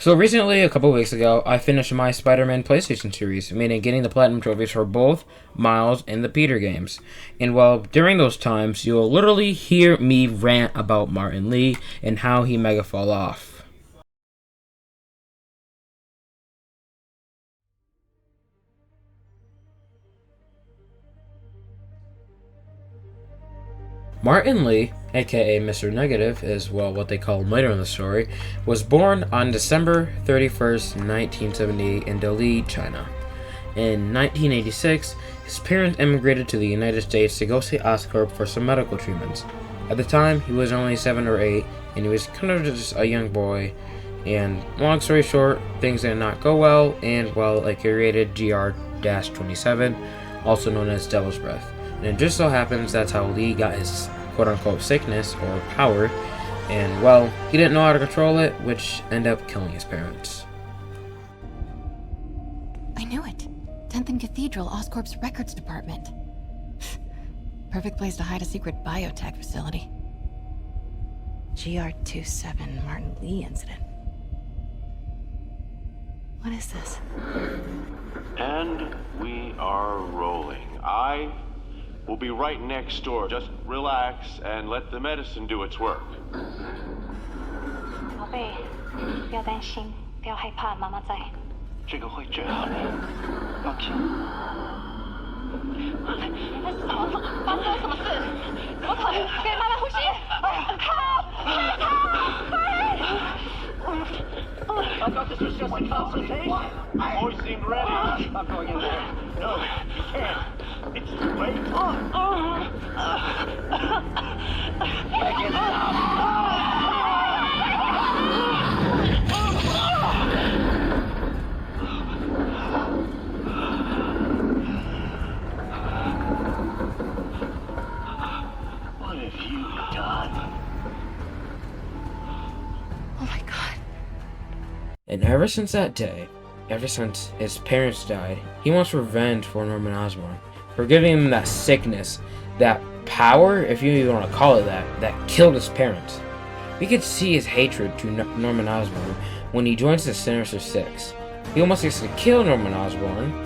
So recently, a couple weeks ago, I finished my Spider-Man PlayStation series, meaning getting the platinum trophies for both Miles and the Peter games. And well, during those times, you'll literally hear me rant about Martin Lee and how he mega fall off. Martin Lee, aka Mr. Negative, is well what they call him later in the story, was born on December 31st, 1978 in Delhi, China. In 1986, his parents immigrated to the United States to go see Oscorp for some medical treatments. At the time, he was only 7 or 8, and he was kind of just a young boy. And long story short, things did not go well, and well, it created GR-27, also known as Devil's Breath. And it just so happens that's how Lee got his quote-unquote sickness, or power, and well, he didn't know how to control it, which ended up killing his parents. I knew it. 10th and Cathedral, Oscorp's records department. Perfect place to hide a secret biotech facility. GR-27 Martin Lee incident. What is this? And we are rolling. I will be right next door. Just relax and let the medicine do its work. 宝贝，不要担心，不要害怕，妈妈在。这个会治好的，放心。嫂子，发生了什么事？我操！别慢慢呼吸。I thought this was just a consultation. Boys seemed ready. I'm going in there. No, you can't. It's too late. Back in now. What have you done? Oh my god. And ever since that day, ever since his parents died, he wants revenge for Norman Osborn for giving him that sickness, that power, if you even want to call it that killed his parents. We could see his hatred to Norman Osborn when he joins the Sinister Six. He almost gets to kill Norman Osborn,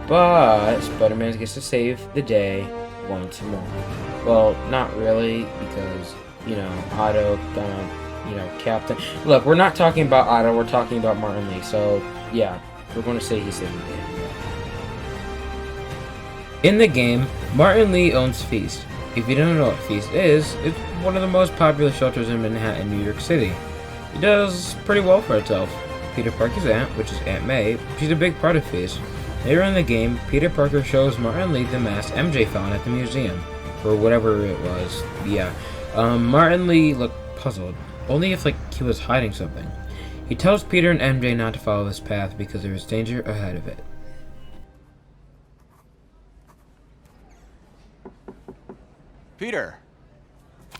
but Spider-Man gets to save the day once more. Well, not really, because, Otto Captain. Look, we're not talking about Otto, we're talking about Martin Lee, so yeah, we're going to say he saved the day. In the game, Martin Lee owns Feast. If you don't know what Feast is, it's one of the most popular shelters in Manhattan, New York City. It does pretty well for itself. Peter Parker's aunt, which is Aunt May, she's a big part of Feast. Later in the game, Peter Parker shows Martin Lee the mask MJ found at the museum, or whatever it was. Yeah, Martin Lee looked puzzled. Only if, he was hiding something. He tells Peter and MJ not to follow this path because there is danger ahead of it. Peter,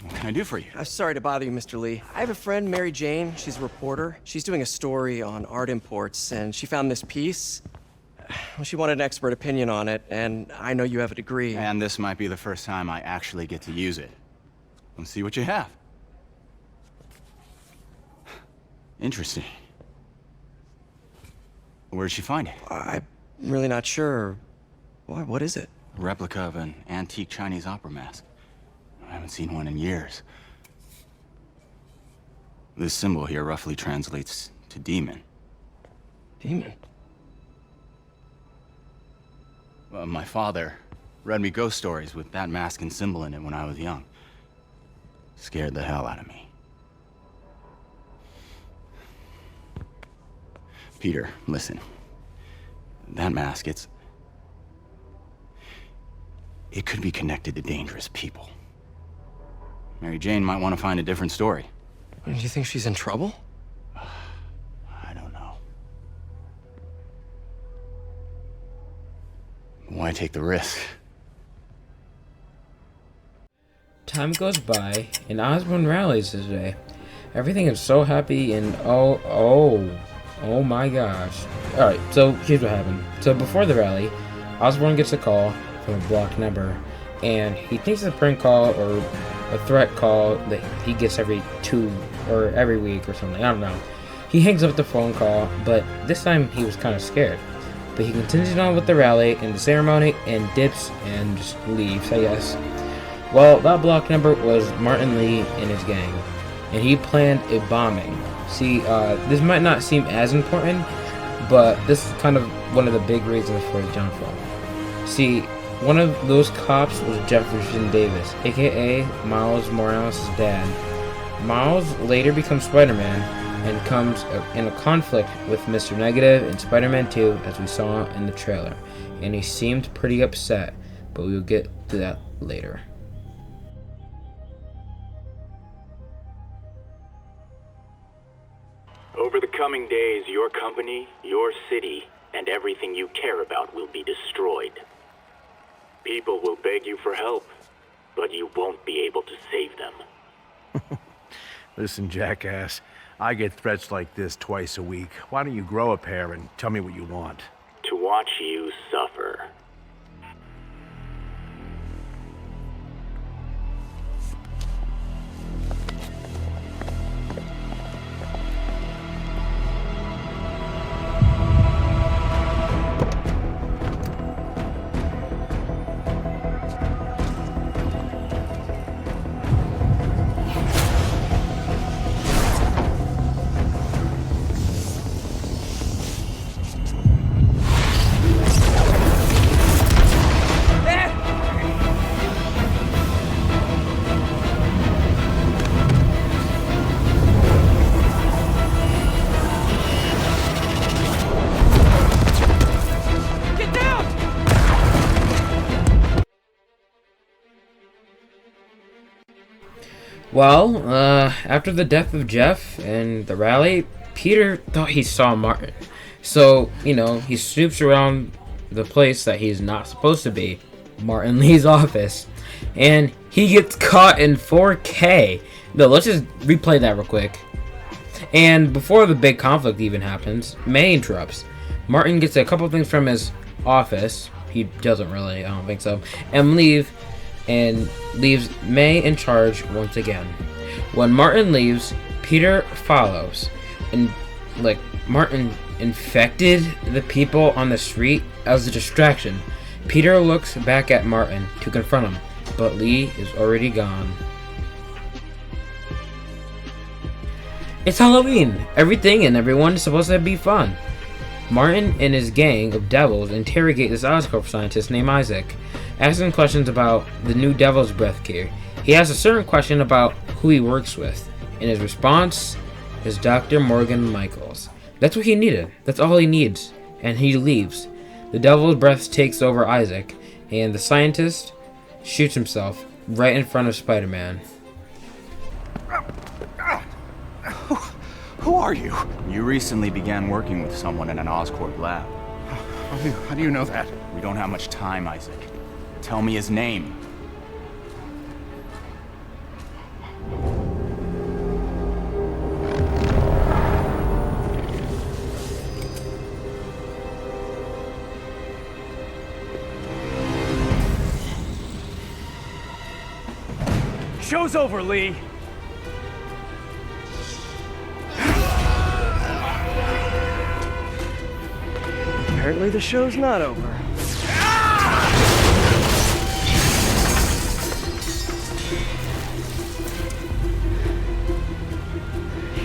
what can I do for you? Sorry to bother you, Mr. Lee. I have a friend, Mary Jane. She's a reporter. She's doing a story on art imports, and she found this piece. Well, she wanted an expert opinion on it, and I know you have a degree. And this might be the first time I actually get to use it. Let's see what you have. Interesting. Where did she find it? I'm really not sure. What is it? A replica of an antique Chinese opera mask. I haven't seen one in years. This symbol here roughly translates to demon. Demon? My father read me ghost stories with that mask and symbol in it when I was young. Scared the hell out of me. Peter, listen. That mask, it could be connected to dangerous people. Mary Jane might want to find a different story. Do you think she's in trouble? I don't know. Why take the risk? Time goes by, and Osborn rallies today. Everything is so happy, and oh my gosh. Alright, so here's what happened. So before the rally, Osborn gets a call from a blocked number, and he thinks it's a prank call or a threat call that he gets every week or something. I don't know. He hangs up the phone call, but this time he was kind of scared. But he continues on with the rally and the ceremony and dips and just leaves, I guess. Well, that block number was Martin Lee and his gang, and he planned a bombing. See, this might not seem as important, but this is kind of one of the big reasons for his downfall. See, one of those cops was Jefferson Davis, aka Miles Morales' dad. Miles later becomes Spider-Man and comes in a conflict with Mr. Negative in Spider-Man 2, as we saw in the trailer, and he seemed pretty upset, but we will get to that later. Over the coming days, your company, your city, and everything you care about will be destroyed. People will beg you for help, but you won't be able to save them. Listen, jackass, I get threats like this twice a week. Why don't you grow a pair and tell me what you want? To watch you suffer. Well, after the death of Jeff and the rally, Peter thought he saw Martin. So, he snoops around the place that he's not supposed to be, Martin Lee's office, and he gets caught in 4K. No, let's just replay that real quick. And before the big conflict even happens, May interrupts. Martin gets a couple things from his office. He doesn't really, I don't think so, and leaves May in charge once again. When Martin leaves, Peter follows, and Martin infected the people on the street as a distraction. Peter looks back at Martin to confront him, but Lee is already gone. It's Halloween. Everything and everyone is supposed to be fun. Martin and his gang of devils interrogate this Oscorp scientist named Isaac, asking questions about the new Devil's Breath gear. He has a certain question about who he works with, and his response is Dr. Morgan Michaels. That's what he needed. That's all he needs. And he leaves. The Devil's Breath takes over Isaac, and the scientist shoots himself right in front of Spider-Man. Who are you? You recently began working with someone in an Oscorp lab. How do you know that? We don't have much time, Isaac. Tell me his name. Show's over, Lee. Apparently the show's not over.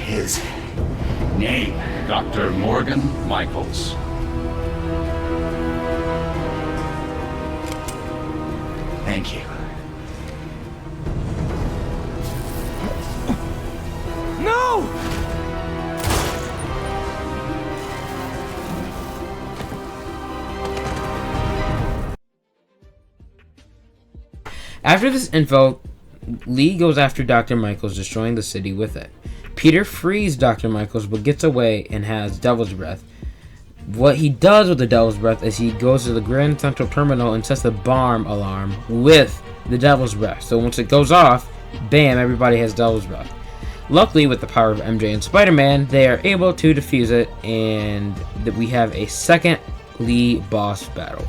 His name, Dr. Morgan Michaels. Thank you. No! After this info, Lee goes after Dr. Michaels, destroying the city with it. Peter frees Dr. Michaels, but gets away and has Devil's Breath. What he does with the Devil's Breath is he goes to the Grand Central Terminal and sets the bomb alarm with the Devil's Breath. So once it goes off, bam, everybody has Devil's Breath. Luckily, with the power of MJ and Spider-Man, they are able to defuse it, and we have a second Lee boss battle.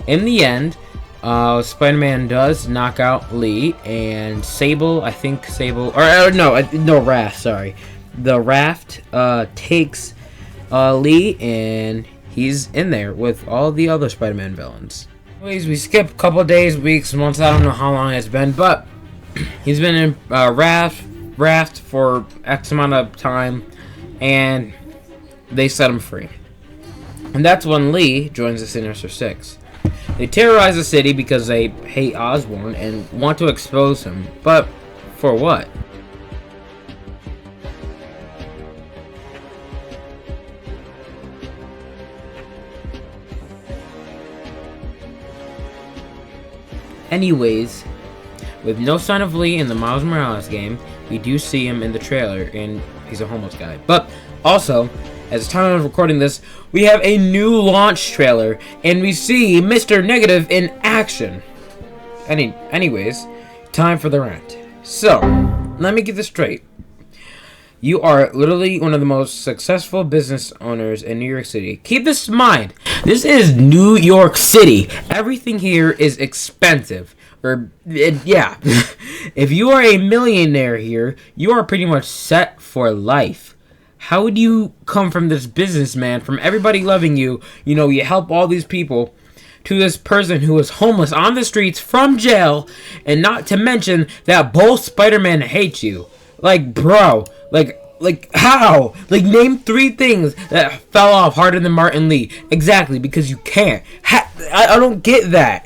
In the end, Spider-Man does knock out Lee, and Sable, Wrath, sorry. the raft takes Lee, and he's in there with all the other Spider-Man villains. Anyways, we skip a couple days, weeks, months, I don't know how long it's been, but he's been in raft for X amount of time, and they set him free. And that's when Lee joins the Sinister Six. They terrorize the city because they hate Osborn and want to expose him, but for what? Anyways, with no sign of Lee in the Miles Morales game, we do see him in the trailer, and he's a homeless guy. But also, at the time of recording this, we have a new launch trailer, and we see Mr. Negative in action. Anyways, time for the rant. So, let me get this straight. You are literally one of the most successful business owners in New York City. Keep this in mind. This is New York City. Everything here is expensive. Yeah. If you are a millionaire here, you are pretty much set for life. How would you come from this businessman, from everybody loving you, you help all these people, to this person who is homeless on the streets from jail, and not to mention that both Spider-Man hate you? Like, bro, like how? Like, name 3 things that fell off harder than Martin Lee. Exactly, because you can't. I don't get that.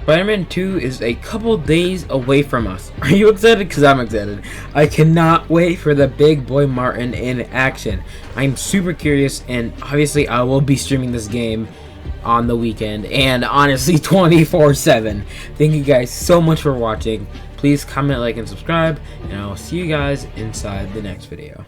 Spider-Man 2 is a couple days away from us. Are you excited? Because I'm excited. I cannot wait for the big boy Martin in action. I'm super curious, and obviously I will be streaming this game on the weekend, and honestly 24/7. Thank you guys so much for watching. Please comment, like, and subscribe, and I will see you guys inside the next video.